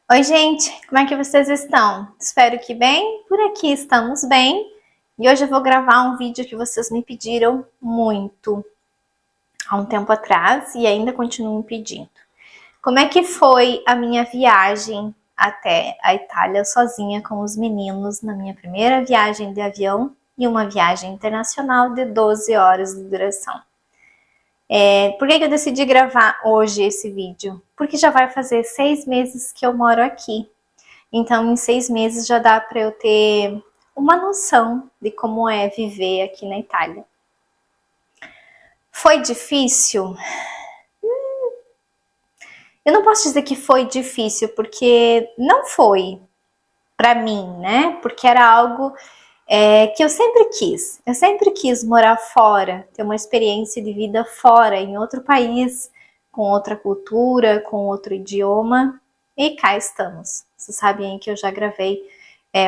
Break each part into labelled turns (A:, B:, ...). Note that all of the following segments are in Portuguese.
A: Oi, gente, como é que vocês estão? Espero que bem. Por aqui estamos bem. E hoje eu vou gravar um vídeo que vocês me pediram muito há um tempo atrás e ainda continuam pedindo. Como é que foi a minha viagem até a Itália sozinha com os meninos na minha primeira viagem de avião e uma viagem internacional de 12 horas de duração? Por que eu decidi gravar hoje esse vídeo? Porque já vai fazer 6 meses que eu moro aqui. Então, em 6 meses já dá para eu ter uma noção de como é viver aqui na Itália. Foi difícil? Eu não posso dizer que foi difícil, porque não foi para mim, né? Porque era algo que eu sempre quis. Eu sempre quis morar fora, ter uma experiência de vida fora, em outro país, com outra cultura, com outro idioma. E cá estamos. Vocês sabem que eu já gravei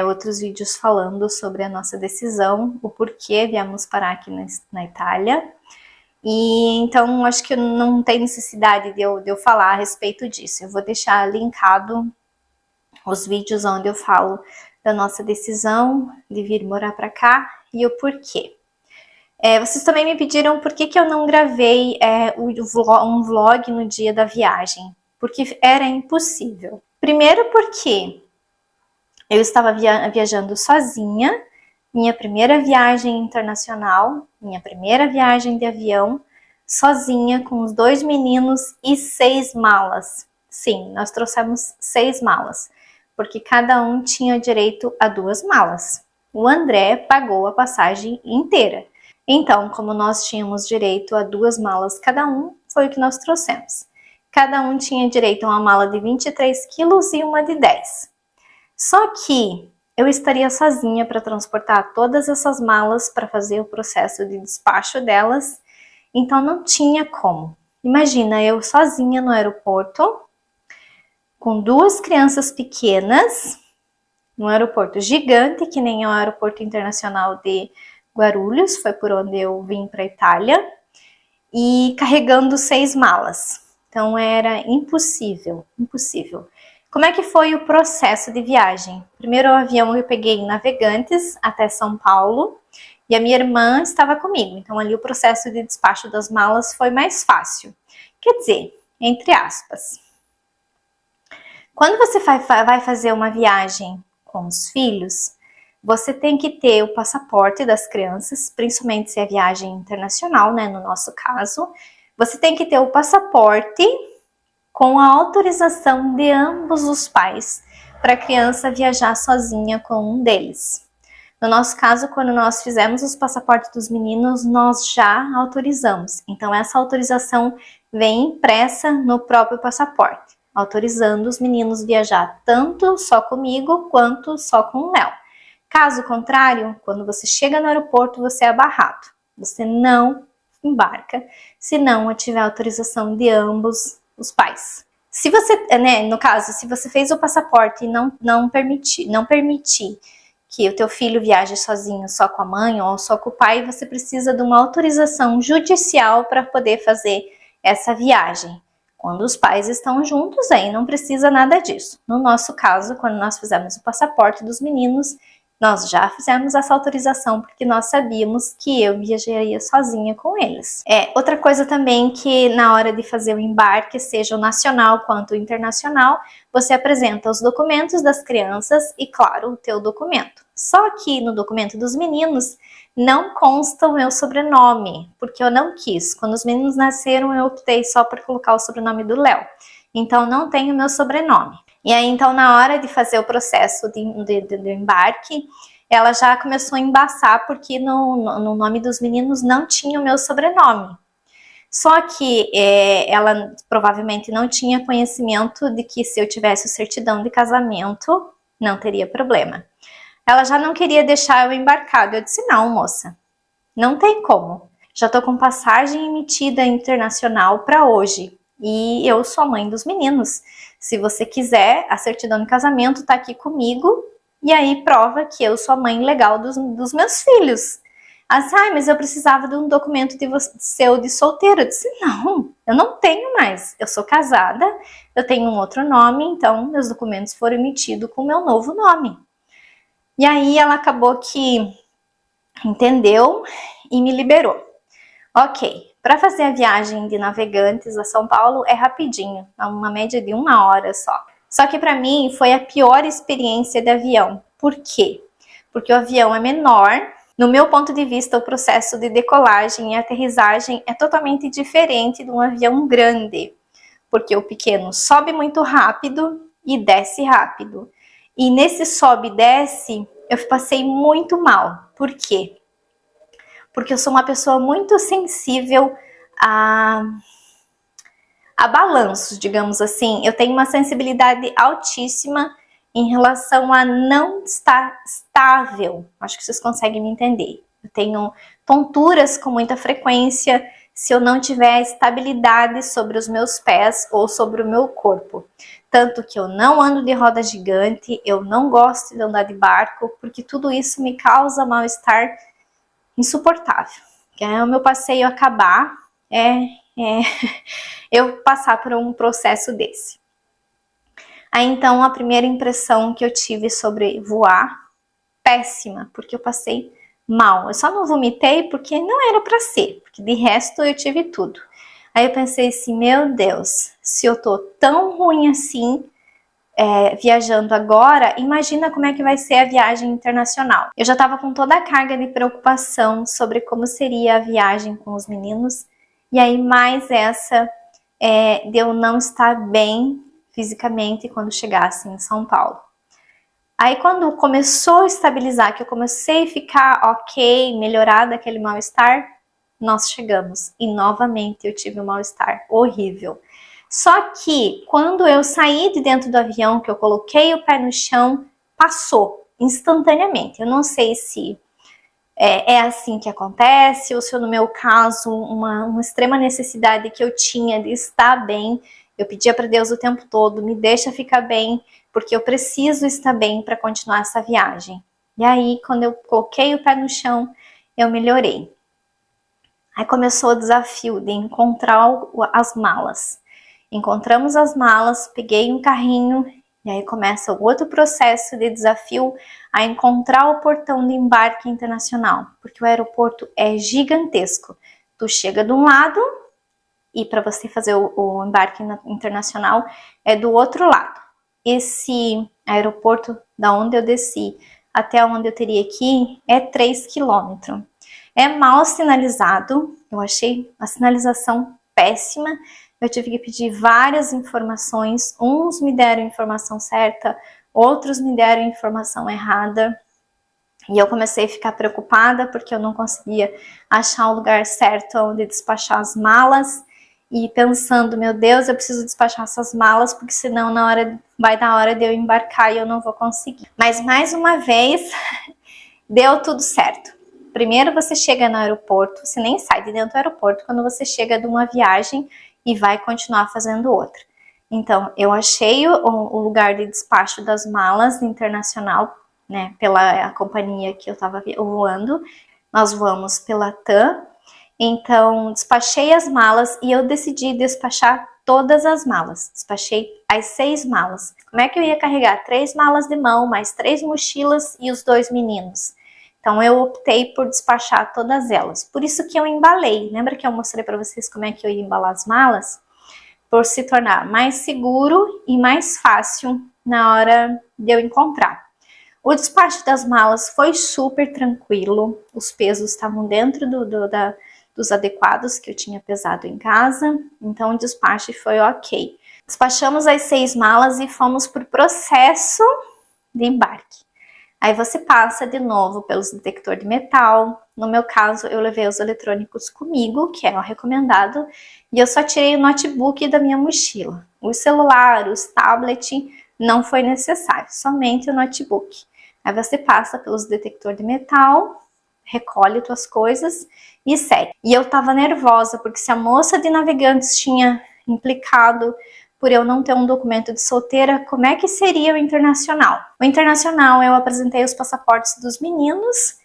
A: outros vídeos falando sobre a nossa decisão, o porquê viemos parar aqui na Itália. E então acho que não tem necessidade de eu falar a respeito disso. Eu vou deixar linkado os vídeos onde eu falo da nossa decisão de vir morar para cá e o porquê. Vocês também me pediram por que eu não gravei um vlog no dia da viagem, porque era impossível. Primeiro porque eu estava viajando sozinha, minha primeira viagem internacional, minha primeira viagem de avião, sozinha com os 2 meninos e 6 malas. Sim, nós trouxemos 6 malas, porque cada um tinha direito a 2 malas. O André pagou a passagem inteira. Então, como nós tínhamos direito a 2 malas cada um, foi o que nós trouxemos. Cada um tinha direito a uma mala de 23 quilos e uma de 10. Só que eu estaria sozinha para transportar todas essas malas para fazer o processo de despacho delas, então não tinha como. Imagina eu sozinha no aeroporto, com 2 crianças pequenas, num aeroporto gigante, que nem é o aeroporto internacional de Guarulhos, foi por onde eu vim para a Itália, e carregando 6 malas. Então era impossível, impossível. Como é que foi o processo de viagem? Primeiro o avião eu peguei em Navegantes até São Paulo e a minha irmã estava comigo. Então ali o processo de despacho das malas foi mais fácil. Quer dizer, entre aspas. Quando você vai fazer uma viagem com os filhos, você tem que ter o passaporte das crianças, principalmente se é viagem internacional, né? No nosso caso, você tem que ter o passaporte com a autorização de ambos os pais para a criança viajar sozinha com um deles. No nosso caso, quando nós fizemos os passaportes dos meninos, nós já autorizamos. Então, essa autorização vem impressa no próprio passaporte, autorizando os meninos viajar tanto só comigo quanto só com o Léo. Caso contrário, quando você chega no aeroporto, você é barrado. Você não embarca se não tiver autorização de ambos os pais. Se você, né, no caso, se você fez o passaporte e não permitir que o teu filho viaje sozinho só com a mãe ou só com o pai, você precisa de uma autorização judicial para poder fazer essa viagem. Quando os pais estão juntos, aí não precisa nada disso. No nosso caso, quando nós fizemos o passaporte dos meninos, nós já fizemos essa autorização porque nós sabíamos que eu viajaria sozinha com eles. Outra coisa também que na hora de fazer o embarque, seja o nacional quanto o internacional, você apresenta os documentos das crianças e, claro, o teu documento. Só que no documento dos meninos não consta o meu sobrenome, porque eu não quis. Quando os meninos nasceram, eu optei só por colocar o sobrenome do Léo. Então não tem o meu sobrenome. E aí, então, na hora de fazer o processo de embarque, ela já começou a embaçar, porque no nome dos meninos não tinha o meu sobrenome. Só que ela provavelmente não tinha conhecimento de que se eu tivesse o certidão de casamento, não teria problema. Ela já não queria deixar eu embarcado. Eu disse, não, moça, não tem como. Já tô com passagem emitida internacional para hoje. E eu sou a mãe dos meninos. Se você quiser, a certidão de casamento tá aqui comigo. E aí prova que eu sou a mãe legal dos meus filhos. Assim, mas eu precisava de um documento seu de solteiro. Eu disse, não, eu não tenho mais. Eu sou casada, eu tenho um outro nome, então meus documentos foram emitidos com o meu novo nome. E aí ela acabou que entendeu e me liberou. Ok, para fazer a viagem de Navegantes a São Paulo é rapidinho, uma média de 1 hora só. Só que para mim foi a pior experiência de avião. Por quê? Porque o avião é menor. No meu ponto de vista, o processo de decolagem e aterrissagem é totalmente diferente de um avião grande. Porque o pequeno sobe muito rápido e desce rápido. E nesse sobe e desce, eu passei muito mal. Por quê? Porque eu sou uma pessoa muito sensível a balanços, digamos assim. Eu tenho uma sensibilidade altíssima em relação a não estar estável. Acho que vocês conseguem me entender. Eu tenho tonturas com muita frequência se eu não tiver estabilidade sobre os meus pés ou sobre o meu corpo. Tanto que eu não ando de roda gigante, eu não gosto de andar de barco, porque tudo isso me causa mal-estar insuportável. É o meu passeio acabar, eu passar por um processo desse. Aí então a primeira impressão que eu tive sobre voar, péssima, porque eu passei mal. Eu só não vomitei porque não era para ser, porque de resto eu tive tudo. Aí eu pensei assim, meu Deus, se eu tô tão ruim assim, viajando agora, imagina como é que vai ser a viagem internacional. Eu já estava com toda a carga de preocupação sobre como seria a viagem com os meninos, e aí mais essa de eu não estar bem fisicamente quando chegasse em São Paulo. Aí quando começou a estabilizar, que eu comecei a ficar ok, melhorada aquele mal-estar, nós chegamos e novamente eu tive um mal-estar horrível. Só que quando eu saí de dentro do avião, que eu coloquei o pé no chão, passou instantaneamente. Eu não sei se é assim que acontece, ou se no meu caso, uma extrema necessidade que eu tinha de estar bem, eu pedia para Deus o tempo todo, me deixa ficar bem, porque eu preciso estar bem para continuar essa viagem. E aí, quando eu coloquei o pé no chão, eu melhorei. Aí começou o desafio de encontrar as malas. Encontramos as malas, peguei um carrinho, e aí começa o outro processo de desafio a encontrar o portão de embarque internacional, porque o aeroporto é gigantesco. Tu chega de um lado e para você fazer o embarque internacional é do outro lado. Esse aeroporto, da onde eu desci até onde eu teria que ir, é 3 km. É mal sinalizado, eu achei a sinalização péssima. Eu tive que pedir várias informações, uns me deram informação certa, outros me deram informação errada. E eu comecei a ficar preocupada porque eu não conseguia achar o lugar certo onde despachar as malas. E pensando, meu Deus, eu preciso despachar essas malas, porque senão vai dar hora de eu embarcar e eu não vou conseguir. Mas mais uma vez, deu tudo certo. Primeiro você chega no aeroporto, você nem sai de dentro do aeroporto quando você chega de uma viagem e vai continuar fazendo outra. Então, eu achei o lugar de despacho das malas internacional, né, pela companhia que eu estava voando. Nós voamos pela TAM. Então, despachei as malas e eu decidi despachar todas as malas. Despachei as 6 malas. Como é que eu ia carregar 3 malas de mão, mais 3 mochilas e os 2 meninos? Então, eu optei por despachar todas elas. Por isso que eu embalei. Lembra que eu mostrei para vocês como é que eu ia embalar as malas? Por se tornar mais seguro e mais fácil na hora de eu encontrar. O despacho das malas foi super tranquilo. Os pesos estavam dentro dos adequados que eu tinha pesado em casa. Então, o despacho foi ok. Despachamos as 6 malas e fomos para o processo de embarque. Aí você passa de novo pelos detectores de metal. No meu caso, eu levei os eletrônicos comigo, que é o recomendado, e eu só tirei o notebook da minha mochila. O celular, os tablets, não foi necessário, somente o notebook. Aí você passa pelos detectores de metal, recolhe suas coisas e segue. E eu tava nervosa, porque se a moça de Navegantes tinha implicado por eu não ter um documento de solteira, como é que seria o internacional? O internacional, eu apresentei os passaportes dos meninos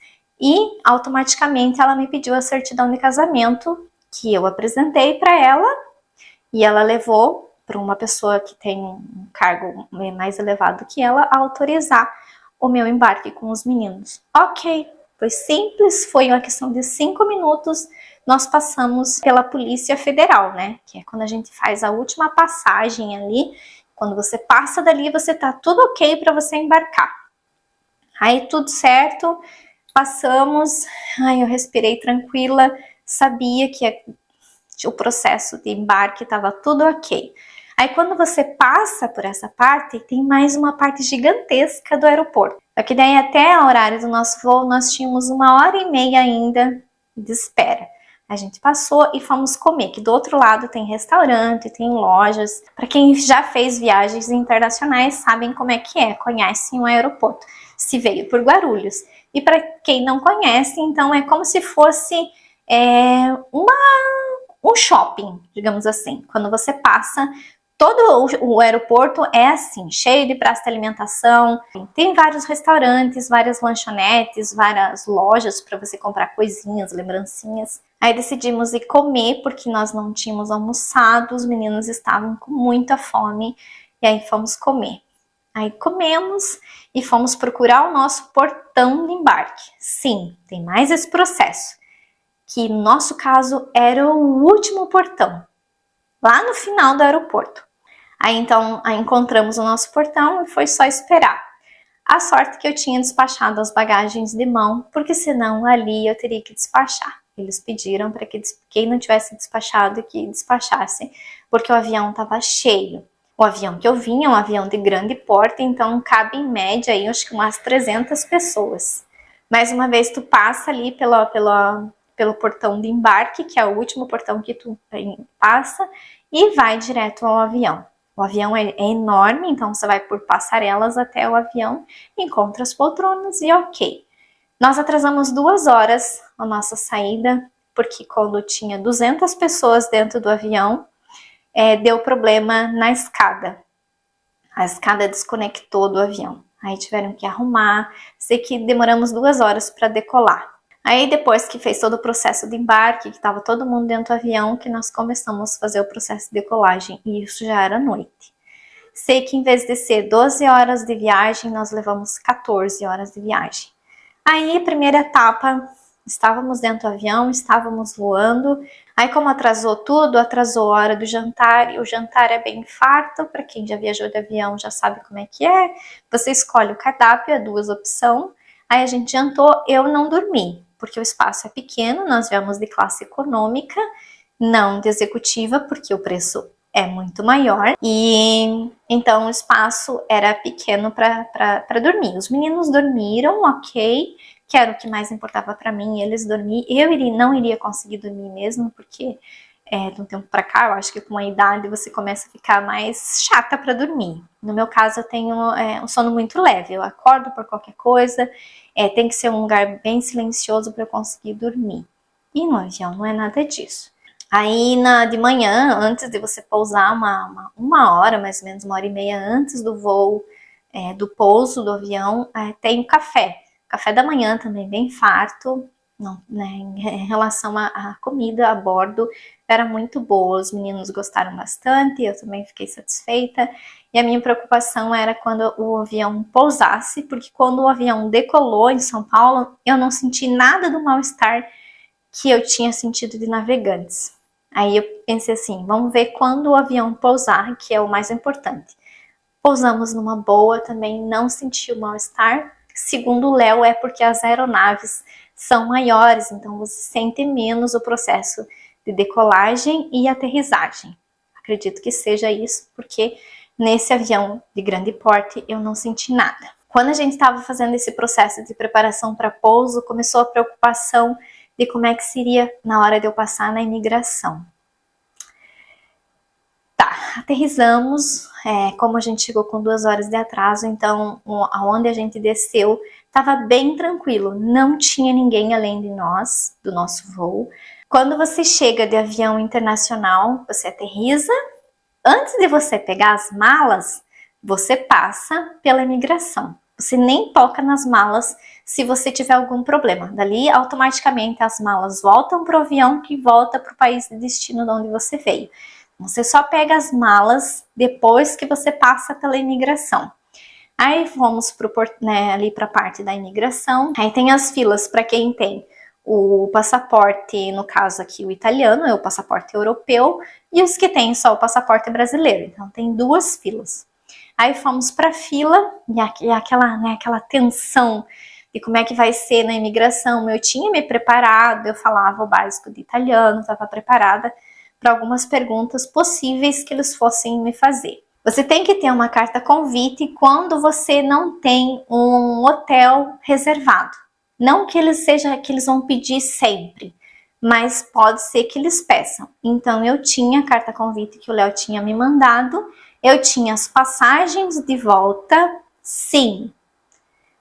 A: e automaticamente ela me pediu a certidão de casamento, que eu apresentei para ela, e ela levou para uma pessoa que tem um cargo mais elevado que ela a autorizar o meu embarque com os meninos. Ok, foi simples, foi uma questão de 5 minutos, nós passamos pela Polícia Federal, né? Que é quando a gente faz a última passagem ali, quando você passa dali, você tá tudo ok para você embarcar. Aí tudo certo, passamos, ai, eu respirei tranquila, sabia que o processo de embarque estava tudo ok. Aí quando você passa por essa parte, tem mais uma parte gigantesca do aeroporto. Só que daí até o horário do nosso voo, nós tínhamos 1h30 ainda de espera. A gente passou e fomos comer, que do outro lado tem restaurante, tem lojas. Para quem já fez viagens internacionais, sabem como é que é, conhecem o aeroporto. Se veio por Guarulhos. E para quem não conhece, então é como se fosse um shopping, digamos assim. Quando você passa, todo o aeroporto é assim, cheio de praça de alimentação, tem vários restaurantes, várias lanchonetes, várias lojas para você comprar coisinhas, lembrancinhas. Aí decidimos ir comer, porque nós não tínhamos almoçado, os meninos estavam com muita fome, e aí fomos comer. Aí comemos e fomos procurar o nosso portão de embarque. Sim, tem mais esse processo, que no nosso caso era o último portão, lá no final do aeroporto. Aí então encontramos o nosso portão e foi só esperar. A sorte que eu tinha despachado as bagagens de mão, porque senão ali eu teria que despachar. Eles pediram para que quem não tivesse despachado que despachasse, porque o avião estava cheio. O avião que eu vinha é um avião de grande porte, então cabe em média aí, acho que umas 300 pessoas. Mais uma vez tu passa ali pelo portão de embarque, que é o último portão que tu passa, e vai direto ao avião. O avião é enorme, então você vai por passarelas até o avião, encontra as poltronas e ok. Nós atrasamos 2 horas a nossa saída, porque quando tinha 200 pessoas dentro do avião, deu problema na escada. A escada desconectou do avião. Aí tiveram que arrumar. Sei que demoramos 2 horas para decolar. Aí depois que fez todo o processo de embarque, que estava todo mundo dentro do avião, que nós começamos a fazer o processo de decolagem. E isso já era noite. Sei que em vez de ser 12 horas de viagem, nós levamos 14 horas de viagem. Aí, primeira etapa, estávamos dentro do avião, estávamos voando. Aí, como atrasou tudo, atrasou a hora do jantar, e o jantar é bem farto, para quem já viajou de avião já sabe como é que é. Você escolhe o cardápio, 2 opções. Aí a gente jantou, eu não dormi, porque o espaço é pequeno, nós viemos de classe econômica, não de executiva, porque o preço é muito maior, e então o espaço era pequeno para dormir. Os meninos dormiram, ok, que era o que mais importava para mim, eles dormiram. Eu não iria conseguir dormir mesmo, porque de um tempo para cá, eu acho que com a idade você começa a ficar mais chata para dormir. No meu caso, eu tenho um sono muito leve, eu acordo por qualquer coisa, tem que ser um lugar bem silencioso para eu conseguir dormir. E no avião não é nada disso. Aí de manhã, antes de você pousar, uma hora, mais ou menos 1h30 antes do voo, do pouso do avião, tem o café. Café da manhã também bem farto, não, né, em relação à comida a bordo, era muito boa, os meninos gostaram bastante, eu também fiquei satisfeita. E a minha preocupação era quando o avião pousasse, porque quando o avião decolou em São Paulo, eu não senti nada do mal-estar que eu tinha sentido de Navegantes. Aí eu pensei assim, vamos ver quando o avião pousar, que é o mais importante. Pousamos numa boa, também não senti o mal-estar. Segundo o Léo, é porque as aeronaves são maiores, então você sente menos o processo de decolagem e aterrissagem. Acredito que seja isso, porque nesse avião de grande porte eu não senti nada. Quando a gente estava fazendo esse processo de preparação para pouso, começou a preocupação de como é que seria na hora de eu passar na imigração. Tá, aterrissamos, como a gente chegou com 2 horas de atraso, então aonde a gente desceu estava bem tranquilo, não tinha ninguém além de nós, do nosso voo. Quando você chega de avião internacional, você aterrissa, antes de você pegar as malas, você passa pela imigração. Você nem toca nas malas se você tiver algum problema. Dali, automaticamente, as malas voltam para o avião que volta para o país de destino de onde você veio. Você só pega as malas depois que você passa pela imigração. Aí vamos ali para a parte da imigração. Aí tem as filas para quem tem o passaporte, no caso aqui o italiano, é o passaporte europeu, e os que têm só o passaporte brasileiro. Então tem duas filas. Aí fomos para a fila e aquela tensão de como é que vai ser na imigração. Eu tinha me preparado, eu falava o básico de italiano, estava preparada para algumas perguntas possíveis que eles fossem me fazer. Você tem que ter uma carta convite quando você não tem um hotel reservado. Não que eles vão pedir sempre, mas pode ser que eles peçam. Então eu tinha a carta convite que o Léo tinha me mandado, eu tinha as passagens de volta, sim.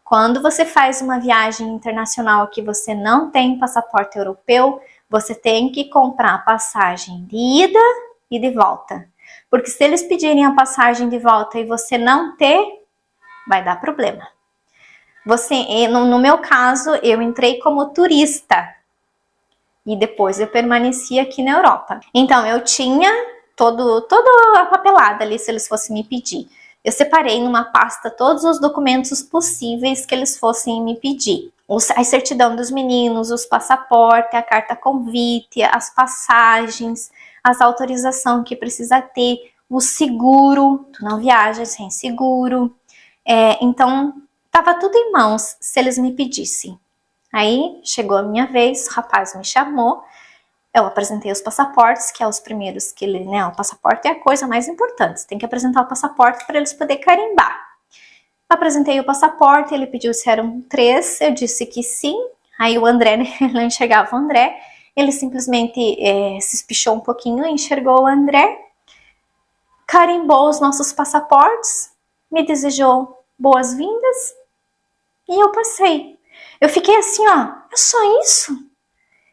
A: Quando você faz uma viagem internacional que você não tem passaporte europeu, você tem que comprar a passagem de ida e de volta. Porque se eles pedirem a passagem de volta e você não ter, vai dar problema. No meu caso, eu entrei como turista e depois eu permaneci aqui na Europa. Então eu tinha toda a papelada ali se eles fossem me pedir. Eu separei numa pasta todos os documentos possíveis que eles fossem me pedir. A certidão dos meninos, os passaportes, a carta convite, as passagens, as autorizações que precisa ter, o seguro, tu não viaja sem seguro. Então, tava tudo em mãos se eles me pedissem. Aí, chegou a minha vez, o rapaz me chamou, eu apresentei os passaportes, que é os primeiros que ele, né, o passaporte é a coisa mais importante, você tem que apresentar o passaporte para eles poderem carimbar. Apresentei o passaporte, ele pediu se eram 3, eu disse que sim, aí o André, ele não enxergava o André, ele simplesmente se espichou um pouquinho, enxergou o André, carimbou os nossos passaportes, me desejou boas-vindas e eu passei. Eu fiquei assim, ó, é só isso?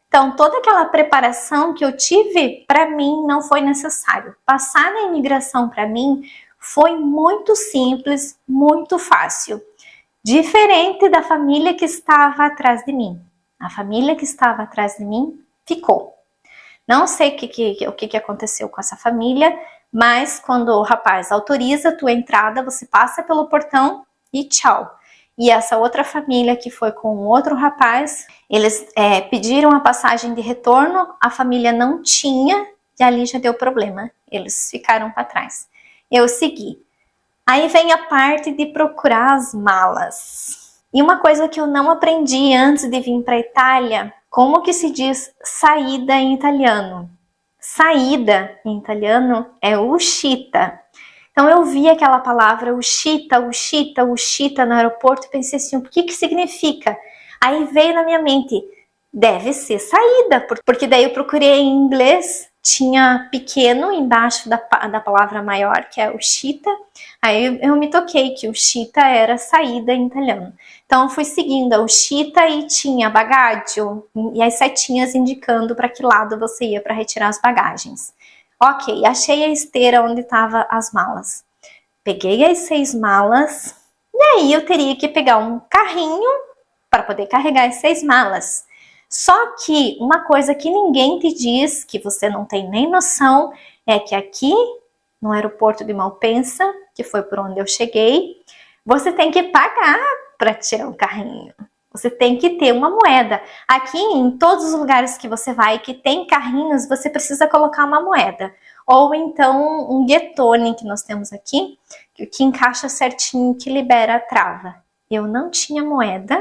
A: Então, toda aquela preparação que eu tive, para mim, não foi necessário. Passar na imigração, para mim, foi muito simples, muito fácil. Diferente da família que estava atrás de mim. A família que estava atrás de mim ficou. Não sei o que aconteceu com essa família, mas quando o rapaz autoriza a tua entrada, você passa pelo portão e tchau. E essa outra família que foi com outro rapaz, eles pediram a passagem de retorno, a família não tinha e ali já deu problema. Eles ficaram para trás. Eu segui. Aí vem a parte de procurar as malas. E uma coisa que eu não aprendi antes de vir para a Itália, como que se diz saída em italiano? Saída em italiano é uscita. Então eu vi aquela palavra uscita no aeroporto e pensei assim, o que significa? Aí veio na minha mente, deve ser saída, porque daí eu procurei em inglês, tinha pequeno embaixo da palavra maior, que é uscita, aí eu me toquei que uscita era saída em italiano. Então eu fui seguindo a uscita e tinha bagaggio, e as setinhas indicando para que lado você ia para retirar as bagagens. Ok, achei a esteira onde estavam as malas. Peguei as 6 malas e aí eu teria que pegar um carrinho para poder carregar as 6 malas. Só que uma coisa que ninguém te diz, que você não tem nem noção, é que aqui no aeroporto de Malpensa, que foi por onde eu cheguei, você tem que pagar para tirar um carrinho. Você tem que ter uma moeda. Aqui, em todos os lugares que você vai que tem carrinhos, você precisa colocar uma moeda. Ou então um gettone que nós temos aqui, que encaixa certinho, que libera a trava. Eu não tinha moeda,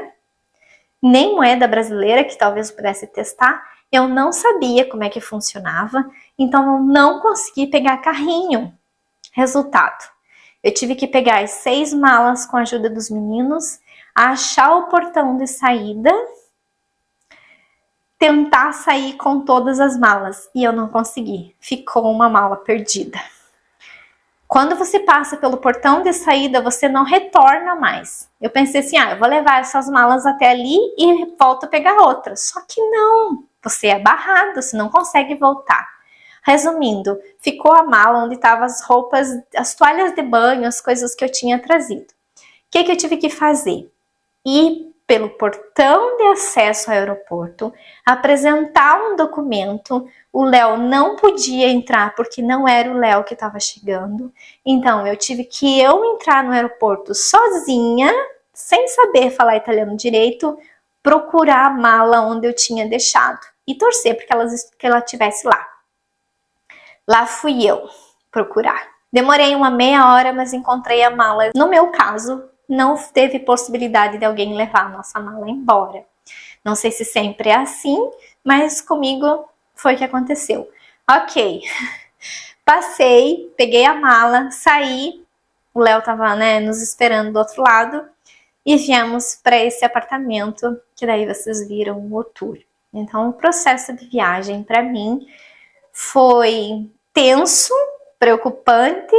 A: nem moeda brasileira, que talvez eu pudesse testar. Eu não sabia como é que funcionava, então eu não consegui pegar carrinho. Resultado, eu tive que pegar as 6 malas com a ajuda dos meninos, achar o portão de saída, tentar sair com todas as malas e eu não consegui. Ficou uma mala perdida. Quando você passa pelo portão de saída, você não retorna mais. Eu pensei assim, eu vou levar essas malas até ali e volto a pegar outras. Só que não, você é barrado, você não consegue voltar. Resumindo, ficou a mala onde estavam as roupas, as toalhas de banho, as coisas que eu tinha trazido. que eu tive que fazer? Ir pelo portão de acesso ao aeroporto, apresentar um documento. O Léo não podia entrar porque não era o Léo que estava chegando. Então eu tive que entrar no aeroporto sozinha, sem saber falar italiano direito, procurar a mala onde eu tinha deixado e torcer para que ela estivesse lá. Lá fui eu procurar. Demorei uma meia hora, mas encontrei a mala. No meu caso, não teve possibilidade de alguém levar a nossa mala embora. Não sei se sempre é assim, mas comigo foi o que aconteceu. Ok, passei, peguei a mala, saí, o Léo tava, né, nos esperando do outro lado e viemos para esse apartamento, que daí vocês viram o tour. Então, o processo de viagem para mim foi tenso, preocupante,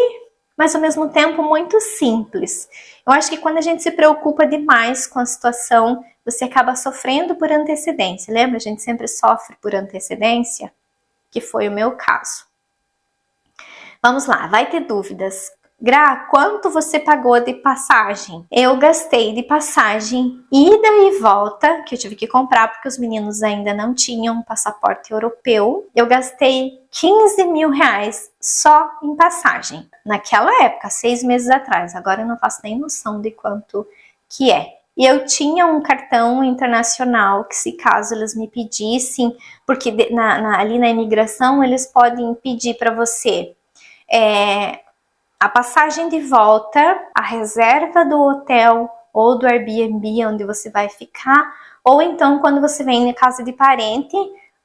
A: mas ao mesmo tempo muito simples. Eu acho que quando a gente se preocupa demais com a situação, você acaba sofrendo por antecedência. Lembra? A gente sempre sofre por antecedência, que foi o meu caso. Vamos lá, vai ter dúvidas. Gra, quanto você pagou de passagem? Eu gastei de passagem ida e volta, que eu tive que comprar porque os meninos ainda não tinham passaporte europeu. Eu gastei 15 mil reais só em passagem. Naquela época, 6 meses atrás. Agora eu não faço nem noção de quanto que é. E eu tinha um cartão internacional que, se caso eles me pedissem, porque ali na imigração eles podem pedir para você a passagem de volta, a reserva do hotel ou do Airbnb onde você vai ficar, ou então quando você vem na casa de parente,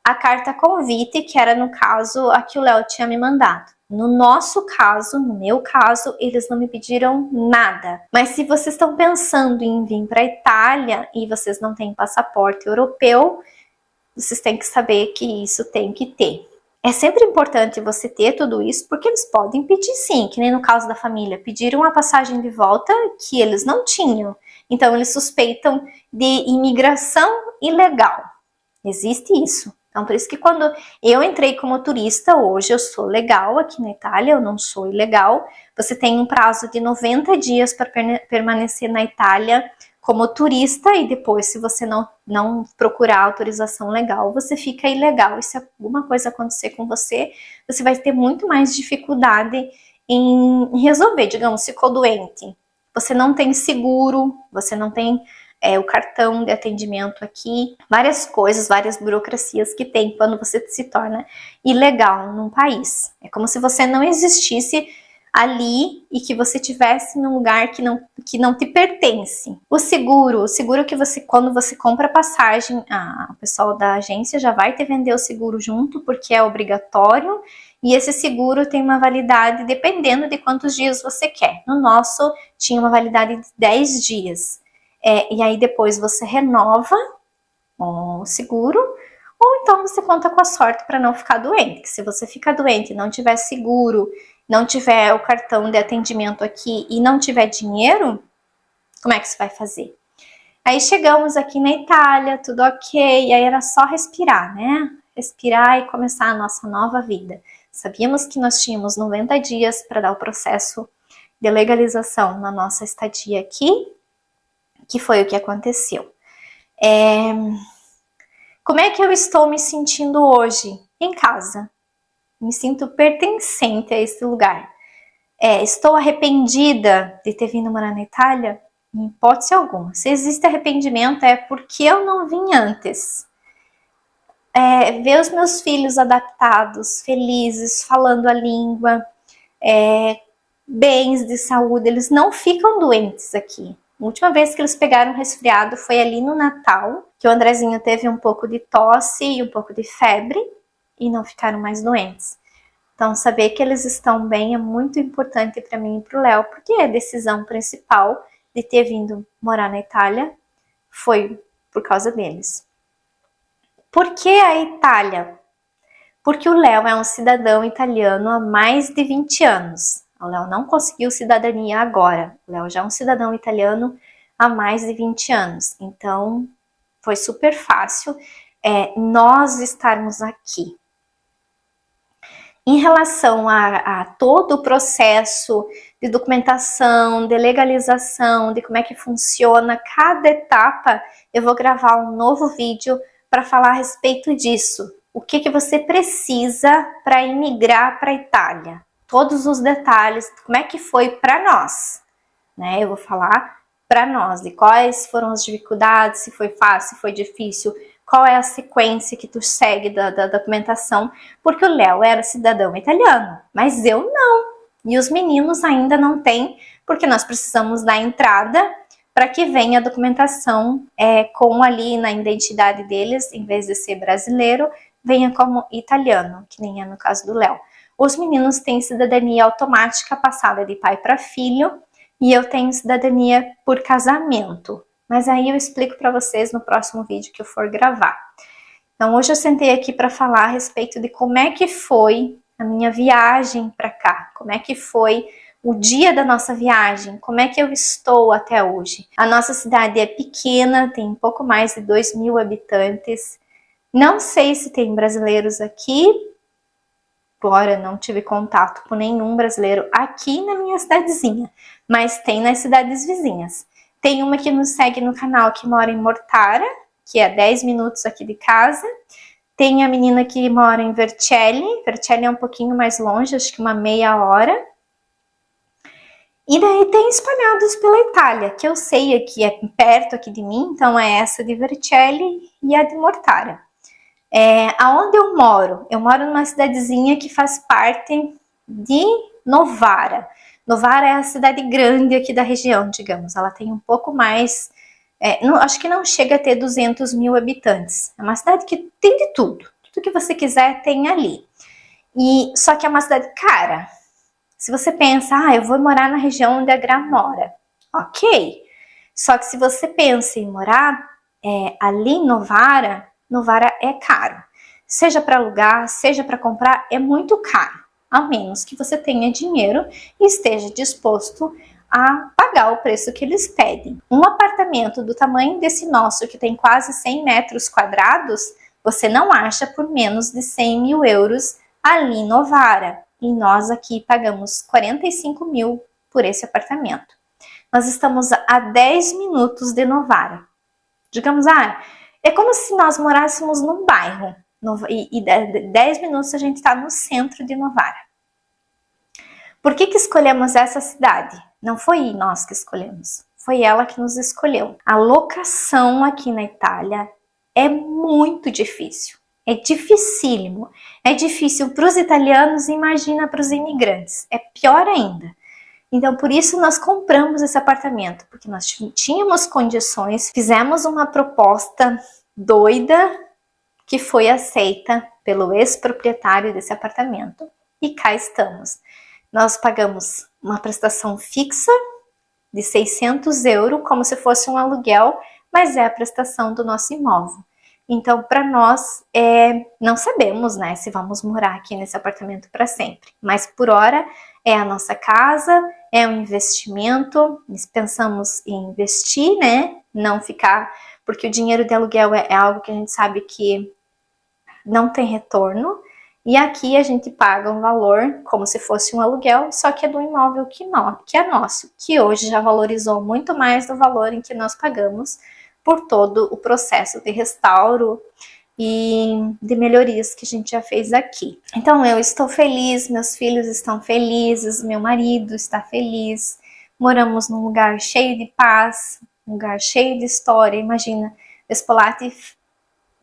A: a carta convite, que era no caso a que o Léo tinha me mandado. No nosso caso, no meu caso, eles não me pediram nada. Mas se vocês estão pensando em vir para a Itália e vocês não têm passaporte europeu, vocês têm que saber que isso tem que ter. É sempre importante você ter tudo isso, porque eles podem pedir sim, que nem no caso da família, pediram a passagem de volta que eles não tinham. Então eles suspeitam de imigração ilegal. Existe isso. Então por isso que quando eu entrei como turista, hoje eu sou legal aqui na Itália, eu não sou ilegal. Você tem um prazo de 90 dias para permanecer na Itália como turista, e depois, se você não procurar autorização legal, você fica ilegal. E se alguma coisa acontecer com você, você vai ter muito mais dificuldade em resolver. Digamos, ficou doente, você não tem seguro, você não tem o cartão de atendimento aqui, várias coisas, várias burocracias que tem quando você se torna ilegal num país. É como se você não existisse ali e que você tivesse num lugar que não te pertence. O seguro que você, quando você compra passagem, o pessoal da agência já vai te vender o seguro junto, porque é obrigatório, e esse seguro tem uma validade dependendo de quantos dias você quer. No nosso, tinha uma validade de 10 dias. E aí depois você renova o seguro, ou então você conta com a sorte para não ficar doente. Que se você ficar doente e não tiver seguro, não tiver o cartão de atendimento aqui e não tiver dinheiro, como é que você vai fazer? Aí chegamos aqui na Itália, tudo ok, aí era só respirar, né? Respirar e começar a nossa nova vida. Sabíamos que nós tínhamos 90 dias para dar o processo de legalização na nossa estadia aqui, que foi o que aconteceu. Como é que eu estou me sentindo hoje? Em casa. Me sinto pertencente a esse lugar. Estou arrependida de ter vindo morar na Itália? Em hipótese alguma. Se existe arrependimento, é porque eu não vim antes. Ver os meus filhos adaptados, felizes, falando a língua, bens de saúde, eles não ficam doentes aqui. A última vez que eles pegaram um resfriado foi ali no Natal, que o Andrezinho teve um pouco de tosse e um pouco de febre e não ficaram mais doentes. Então, saber que eles estão bem é muito importante para mim e para o Léo, porque a decisão principal de ter vindo morar na Itália foi por causa deles. Por que a Itália? Porque o Léo é um cidadão italiano há mais de 20 anos. O Léo não conseguiu cidadania agora. O Léo já é um cidadão italiano há mais de 20 anos. Então, foi super fácil nós estarmos aqui. Em relação a todo o processo de documentação, de legalização, de como é que funciona cada etapa, eu vou gravar um novo vídeo para falar a respeito disso. O que você precisa para imigrar para a Itália? Todos os detalhes, como é que foi para nós, né? Eu vou falar para nós de quais foram as dificuldades, se foi fácil, se foi difícil, qual é a sequência que tu segue da documentação, porque o Léo era cidadão italiano, mas eu não. E os meninos ainda não têm, porque nós precisamos da entrada para que venha a documentação com ali na identidade deles, em vez de ser brasileiro, venha como italiano, que nem é no caso do Léo. Os meninos têm cidadania automática passada de pai para filho, e eu tenho cidadania por casamento. Mas aí eu explico para vocês no próximo vídeo que eu for gravar. Então hoje eu sentei aqui para falar a respeito de como é que foi a minha viagem para cá, como é que foi o dia da nossa viagem, como é que eu estou até hoje. A nossa cidade é pequena, tem um pouco mais de 2.000 habitantes. Não sei se tem brasileiros aqui, agora não tive contato com nenhum brasileiro aqui na minha cidadezinha, mas tem nas cidades vizinhas. Tem uma que nos segue no canal que mora em Mortara, que é 10 minutos aqui de casa. Tem a menina que mora em Vercelli. Vercelli é um pouquinho mais longe, acho que uma meia hora. E daí tem espalhados pela Itália, que eu sei aqui é perto aqui de mim, então é essa de Vercelli e a de Mortara. Aonde eu moro numa cidadezinha que faz parte de Novara. Novara é a cidade grande aqui da região, digamos. Ela tem um pouco mais, acho que não chega a ter 200.000 habitantes. É uma cidade que tem de tudo. Tudo que você quiser tem ali. Só que é uma cidade cara. Se você pensa, eu vou morar na região onde a Gra mora. Ok. Só que se você pensa em morar ali em Novara, Novara é caro. Seja para alugar, seja para comprar, é muito caro. A menos que você tenha dinheiro e esteja disposto a pagar o preço que eles pedem. Um apartamento do tamanho desse nosso, que tem quase 100 metros quadrados, você não acha por menos de 100.000 euros ali em Novara. E nós aqui pagamos 45 mil por esse apartamento. Nós estamos a 10 minutos de Novara. Digamos, é como se nós morássemos num bairro. E 10 minutos a gente está no centro de Novara. Por que escolhemos essa cidade? Não foi nós que escolhemos, foi ela que nos escolheu. A locação aqui na Itália é muito difícil, é dificílimo. É difícil para os italianos, imagina para os imigrantes, é pior ainda. Então, por isso nós compramos esse apartamento, porque nós tínhamos condições, fizemos uma proposta doida que foi aceita pelo ex-proprietário desse apartamento e cá estamos. Nós pagamos uma prestação fixa de 600 euros, como se fosse um aluguel, mas é a prestação do nosso imóvel. Então, para nós, não sabemos, né, se vamos morar aqui nesse apartamento para sempre. Mas, por hora, é a nossa casa, é um investimento. Pensamos em investir, né, não ficar... Porque o dinheiro de aluguel é algo que a gente sabe que não tem retorno. E aqui a gente paga um valor como se fosse um aluguel, só que é do imóvel que é nosso, que hoje já valorizou muito mais do valor em que nós pagamos por todo o processo de restauro e de melhorias que a gente já fez aqui. Então eu estou feliz, meus filhos estão felizes, meu marido está feliz, moramos num lugar cheio de paz, um lugar cheio de história. Imagina, Despolate,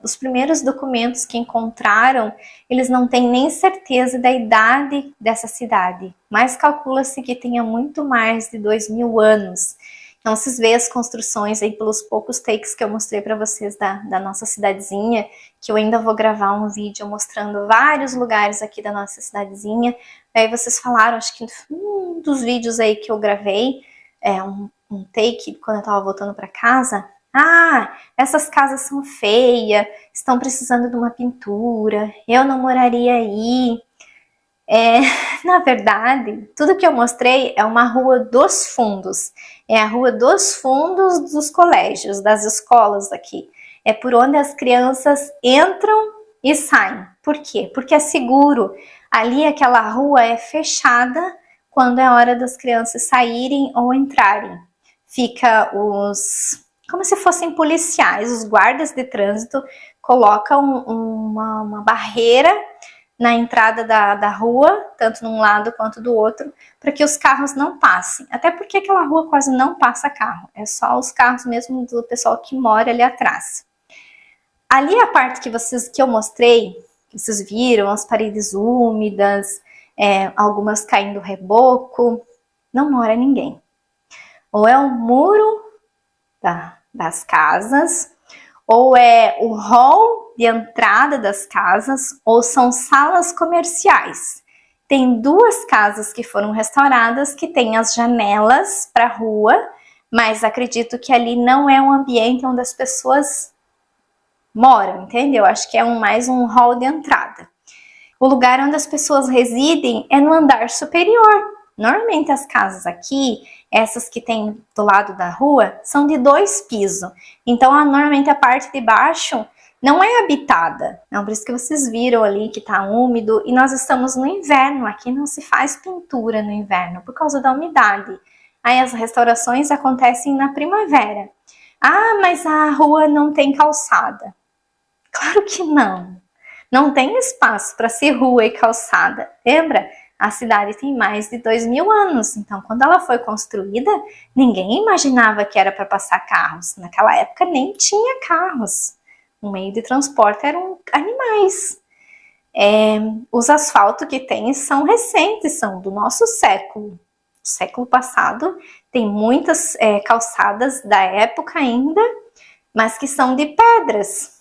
A: os primeiros documentos que encontraram, eles não têm nem certeza da idade dessa cidade, mas calcula-se que tenha muito mais de 2.000 anos. Então, vocês veem as construções aí pelos poucos takes que eu mostrei para vocês da nossa cidadezinha, que eu ainda vou gravar um vídeo mostrando vários lugares aqui da nossa cidadezinha. Aí vocês falaram, acho que um dos vídeos aí que eu gravei, um take quando eu tava voltando para casa, essas casas são feias, estão precisando de uma pintura, eu não moraria aí. Na verdade, tudo que eu mostrei é uma rua dos fundos. É a rua dos fundos dos colégios, das escolas aqui. É por onde as crianças entram e saem. Por quê? Porque é seguro. Ali aquela rua é fechada quando é hora das crianças saírem ou entrarem. Fica como se fossem policiais, os guardas de trânsito colocam uma barreira na entrada da rua, tanto num lado quanto do outro, para que os carros não passem. Até porque aquela rua quase não passa carro, é só os carros mesmo do pessoal que mora ali atrás. Ali a parte que eu mostrei, que vocês viram, as paredes úmidas, algumas caindo reboco, não mora ninguém. Ou é o muro das casas, ou é o hall de entrada das casas, ou são salas comerciais. Tem 2 casas que foram restauradas que tem as janelas para a rua, mas acredito que ali não é um ambiente onde as pessoas moram, entendeu? Acho que é mais um hall de entrada. O lugar onde as pessoas residem é no andar superior. Normalmente as casas aqui, essas que tem do lado da rua, são de 2 pisos. Então, normalmente a parte de baixo não é habitada. Não, por isso que vocês viram ali que tá úmido. E nós estamos no inverno. Aqui não se faz pintura no inverno por causa da umidade. Aí as restaurações acontecem na primavera. Ah, mas a rua não tem calçada. Claro que não. Não tem espaço para ser rua e calçada. Lembra? A cidade tem mais de 2.000 anos. Então, quando ela foi construída, ninguém imaginava que era para passar carros. Naquela época nem tinha carros. O meio de transporte eram animais. Os asfaltos que tem são recentes, são do nosso século. Século passado, tem muitas calçadas da época ainda, mas que são de pedras.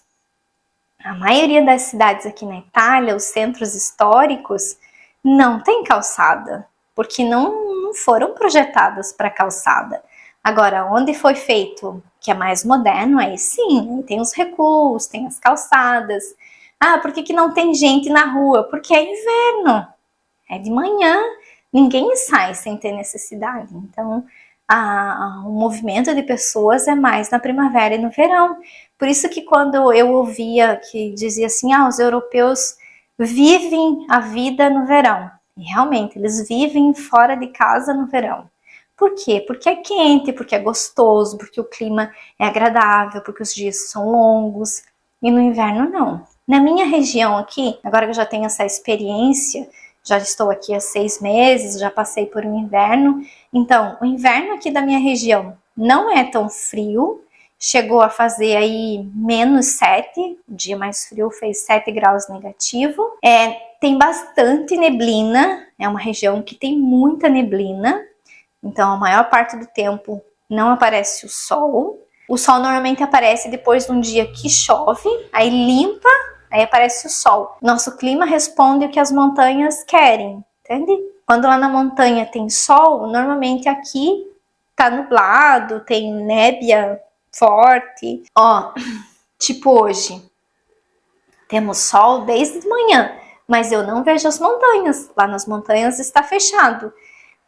A: A maioria das cidades aqui na Itália, os centros históricos, não tem calçada, porque não foram projetadas para calçada. Agora, onde foi feito, que é mais moderno, aí sim, tem os recuos, tem as calçadas. Ah, por que não tem gente na rua? Porque é inverno, é de manhã, ninguém sai sem ter necessidade. Então, o movimento de pessoas é mais na primavera e no verão. Por isso que quando eu ouvia que dizia assim, os europeus vivem a vida no verão. E realmente, eles vivem fora de casa no verão. Por quê? Porque é quente, porque é gostoso, porque o clima é agradável, porque os dias são longos. E no inverno, não. Na minha região aqui, agora que eu já tenho essa experiência, já estou aqui há 6 meses, já passei por um inverno. Então, o inverno aqui da minha região não é tão frio. Chegou a fazer aí -7, o dia mais frio fez 7 graus negativo. Tem bastante neblina, é uma região que tem muita neblina. Então, a maior parte do tempo não aparece o sol. O sol normalmente aparece depois de um dia que chove, aí limpa, aí aparece o sol. Nosso clima responde o que as montanhas querem, entende? Quando lá na montanha tem sol, normalmente aqui tá nublado, tem nébia forte. Tipo hoje, temos sol desde manhã, mas eu não vejo as montanhas. Lá nas montanhas está fechado.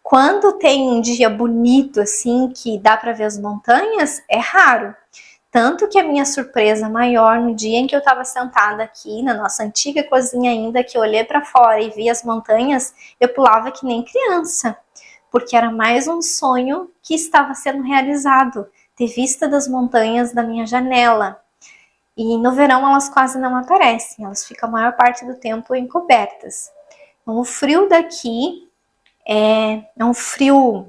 A: Quando tem um dia bonito assim, que dá para ver as montanhas, é raro. Tanto que a minha surpresa maior no dia em que eu estava sentada aqui na nossa antiga cozinha ainda, que eu olhei para fora e vi as montanhas, eu pulava que nem criança, porque era mais um sonho que estava sendo realizado, ter vista das montanhas da minha janela. E no verão elas quase não aparecem, elas ficam a maior parte do tempo encobertas. Então, o frio daqui é um frio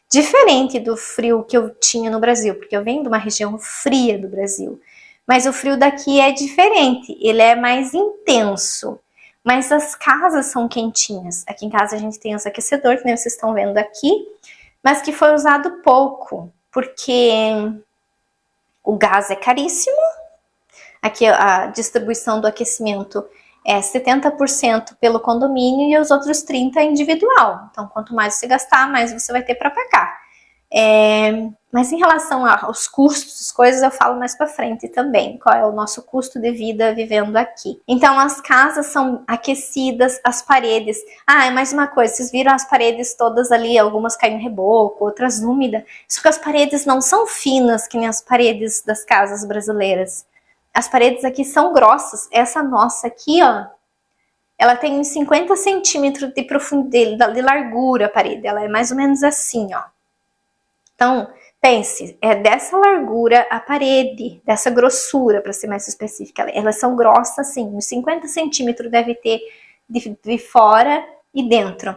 A: diferente do frio que eu tinha no Brasil, porque eu venho de uma região fria do Brasil. Mas o frio daqui é diferente, ele é mais intenso. Mas as casas são quentinhas. Aqui em casa a gente tem esse aquecedor, que nem vocês estão vendo aqui, mas que foi usado pouco, porque o gás é caríssimo. Aqui a distribuição do aquecimento é 70% pelo condomínio e os outros 30% é individual. Então, quanto mais você gastar, mais você vai ter para pagar. Mas em relação aos custos, as coisas eu falo mais para frente também, qual é o nosso custo de vida vivendo aqui. Então, as casas são aquecidas, as paredes... mais uma coisa, vocês viram as paredes todas ali, algumas caindo reboco, outras úmidas, só que as paredes não são finas, que nem as paredes das casas brasileiras. As paredes aqui são grossas. Essa nossa aqui, ela tem uns 50 centímetros de profundidade, de largura a parede, ela é mais ou menos assim, ó. Então, pense, é dessa largura a parede, dessa grossura, para ser mais específica. Elas são grossas, assim, uns 50 centímetros deve ter de fora e dentro.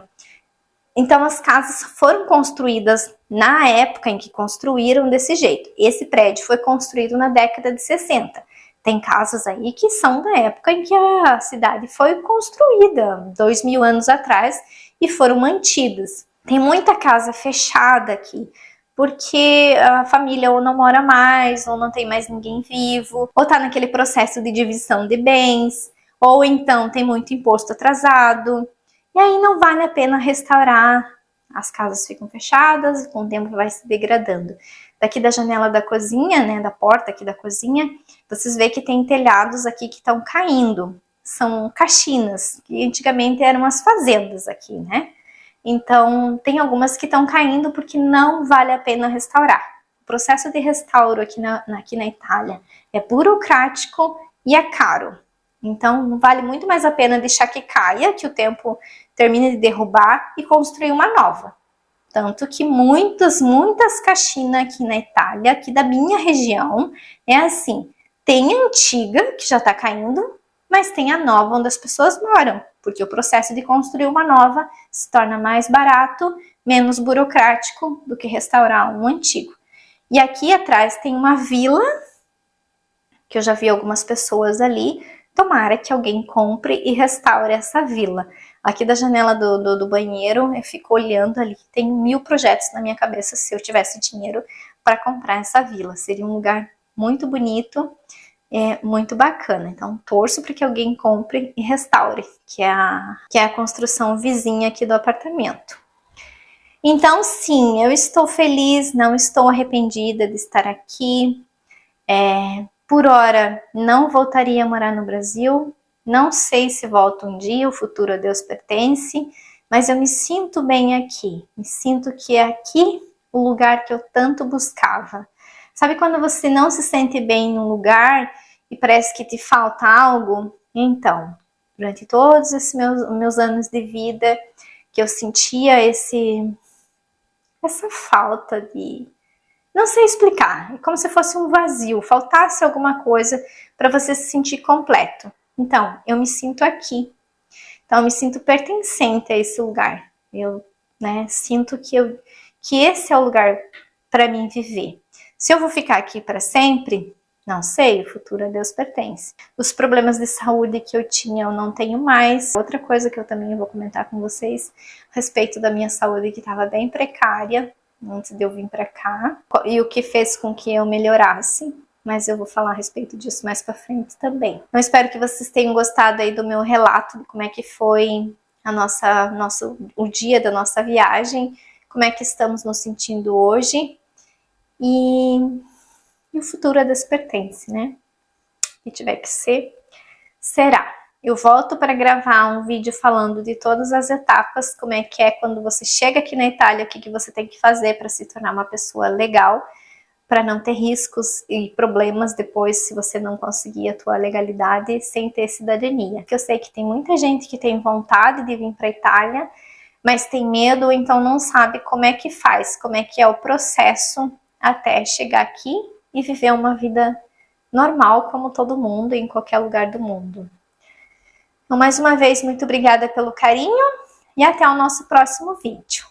A: Então, as casas foram construídas na época em que construíram desse jeito. Esse prédio foi construído na década de 60. Tem casas aí que são da época em que a cidade foi construída, 2000 anos atrás, e foram mantidas. Tem muita casa fechada aqui, porque a família ou não mora mais, ou não tem mais ninguém vivo, ou tá naquele processo de divisão de bens, ou então tem muito imposto atrasado, e aí não vale a pena restaurar. As casas ficam fechadas, com o tempo vai se degradando. Daqui da janela da cozinha, né, da porta aqui da cozinha, vocês veem que tem telhados aqui que estão caindo. São caxinas, que antigamente eram as fazendas aqui, né? Então, tem algumas que estão caindo porque não vale a pena restaurar. O processo de restauro aqui na Itália é burocrático e é caro. Então, vale muito mais a pena deixar que caia, que o tempo termine de derrubar e construir uma nova. Tanto que muitas caxinas aqui na Itália, aqui da minha região, é assim. Tem a antiga, que já está caindo, mas tem a nova onde as pessoas moram, porque o processo de construir uma nova se torna mais barato, menos burocrático do que restaurar um antigo. E aqui atrás tem uma vila, que eu já vi algumas pessoas ali. Tomara que alguém compre e restaure essa vila. Aqui da janela do banheiro, eu fico olhando ali, tem 1000 projetos na minha cabeça se eu tivesse dinheiro para comprar essa vila. Seria um lugar muito bonito, muito bacana. Então, torço para que alguém compre e restaure, que é a construção vizinha aqui do apartamento. Então, sim, eu estou feliz, não estou arrependida de estar aqui. Por hora, não voltaria a morar no Brasil. Não sei se volto um dia, o futuro a Deus pertence, mas eu me sinto bem aqui. Me sinto que é aqui o lugar que eu tanto buscava. Sabe quando você não se sente bem em um lugar e parece que te falta algo? Então, durante todos esses meus anos de vida, que eu sentia essa falta de... Não sei explicar, é como se fosse um vazio, faltasse alguma coisa para você se sentir completo. Então, eu me sinto aqui. Então, eu me sinto pertencente a esse lugar. Eu, sinto que esse é o lugar para mim viver. Se eu vou ficar aqui para sempre, não sei, o futuro a Deus pertence. Os problemas de saúde que eu tinha, eu não tenho mais. Outra coisa que eu também vou comentar com vocês, a respeito da minha saúde, que estava bem precária antes de eu vir para cá, e o que fez com que eu melhorasse, mas eu vou falar a respeito disso mais para frente também. Eu espero que vocês tenham gostado aí do meu relato de como é que foi o dia da nossa viagem, como é que estamos nos sentindo hoje, e o futuro a Deus pertence, né? O que tiver que ser, será. Eu volto para gravar um vídeo falando de todas as etapas, como é que é quando você chega aqui na Itália, o que você tem que fazer para se tornar uma pessoa legal, para não ter riscos e problemas depois se você não conseguir a tua legalidade sem ter cidadania. Porque eu sei que tem muita gente que tem vontade de vir para a Itália, mas tem medo ou então não sabe como é que faz, como é que é o processo até chegar aqui e viver uma vida normal como todo mundo em qualquer lugar do mundo. Então, mais uma vez, muito obrigada pelo carinho e até o nosso próximo vídeo.